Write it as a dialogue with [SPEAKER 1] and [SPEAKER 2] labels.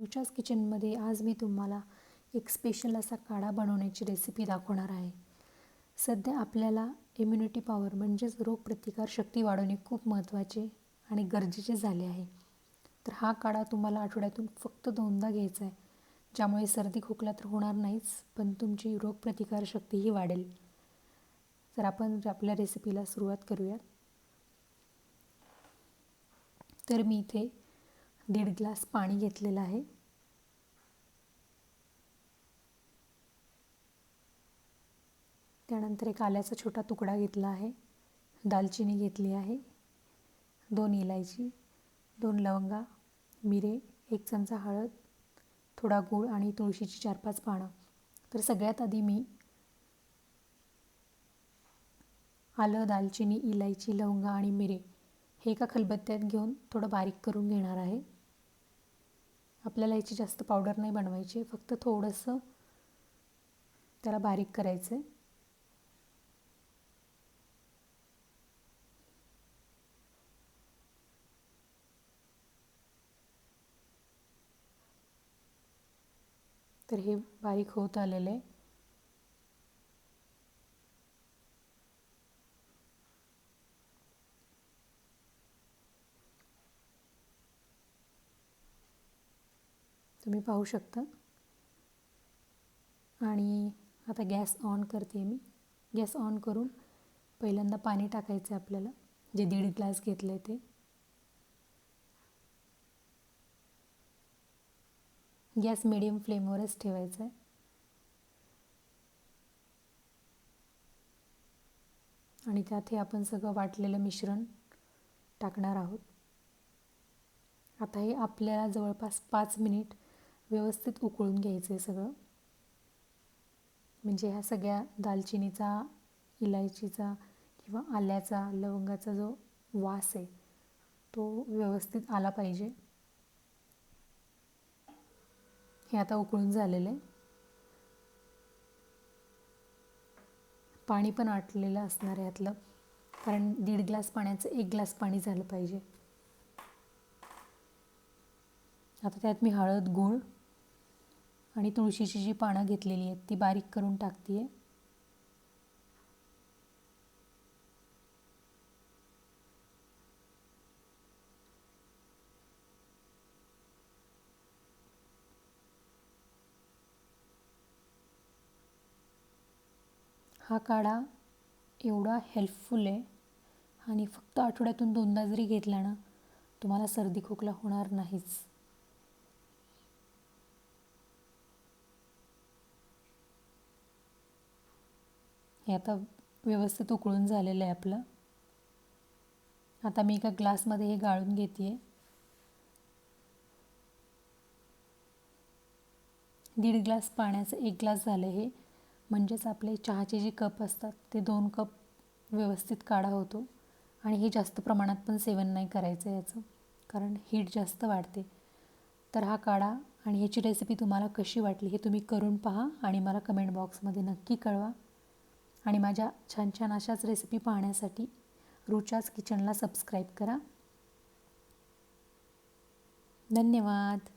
[SPEAKER 1] रुचा's किचनमध्ये आज मी तुम्हाला एक स्पेशल असा काढा बनवण्याची रेसिपी दाखवणार आहे. सध्या आपल्याला इम्युनिटी पॉवर म्हणजेच रोगप्रतिकारशक्ती वाढवणे खूप महत्त्वाचे आणि गरजेचे झाले आहे. तर हा काढा तुम्हाला आठवड्यातून फक्त 2दा घ्यायचा आहे, ज्यामुळे सर्दी खोकला तर होणार नाहीच, पण तुमची रोगप्रतिकारशक्तीही वाढेल. तर आपण आपल्या रेसिपीला सुरुवात करूयात. तर मी इथे 1.5 ग्लास पाणी घेतलेलं आहे. त्यानंतर एक आल्याचा छोटा तुकडा घेतला आहे, दालचिनी घेतली आहे, 2 इलायची, 2 लवंगा, मिरे, 1 चमचा हळद, थोडा गूळ आणि तुळशीची 4-5 पानं. तर सगळ्यात आधी मी आलं, दालचिनी, इलायची, लवंगा आणि मिरे हे एका खलबत्त्यात घेऊन थोडं बारीक करून घेणार आहे. आपल्याला याची जास्त पावडर नाही बनवायची, फक्त थोडंसं त्याला बारीक करायचं आहे. तर हे बारीक होत आलेलं आहे. तुम्ही पाहू शकता. आणि आता गॅस ऑन करते मी. गॅस ऑन करून पहिल्यांदा पाणी टाकायचं आहे आपल्याला, जे 1.5 ग्लास घेतलं आहे ते. गॅस मिडियम फ्लेमवरच ठेवायचा आहे. आणि त्यात हे आपण सगळं वाटलेलं मिश्रण टाकणार आहोत. आता हे आपल्याला जवळपास 5 मिनिट व्यवस्थित उकळून घ्यायचं आहे सगळं. म्हणजे ह्या सगळ्या दालचिनीचा, इलायचीचा किंवा आल्याचा, लवंगाचा जो वास आहे तो व्यवस्थित आला पाहिजे. हे आता उकळून झालेलं आहे. पाणी पण आटलेलं असणार आहे यातलं, कारण 1.5 ग्लास पाण्याचं 1 ग्लास पाणी झालं पाहिजे. आता त्यात मी हळद, गूळ आणि तुळशीची जी पानं घेतलेली आहेत ती बारीक करून टाकते आहे. हा काढा एवढा हेल्पफुल आहे आणि फक्त आठवड्यातून 2दा जरी घेतला ना, तुम्हाला सर्दी खोकला होणार नाहीच. हे आता व्यवस्थित उकळून झालेलं आहे आपलं. आता मी एका ग्लासमध्ये हे गाळून घेते आहे. 1.5 ग्लास पाण्याचं 1 ग्लास झालं हे, म्हणजेच आपले चहाचे जे कप असतात ते 2 कप व्यवस्थित काढा होतो. आणि हे जास्त प्रमाणात पण सेवन नाही करायचं याचं, कारण हीट जास्त वाढते. तर हा काढा आणि ह्याची रेसिपी तुम्हाला कशी वाटली हे तुम्ही करून पहा आणि मला कमेंट बॉक्समध्ये नक्की कळवा. आणि माझ्या छान छान अशाच रेसिपी पाहण्यासाठी रुचा's किचनला सबस्क्राईब करा. धन्यवाद.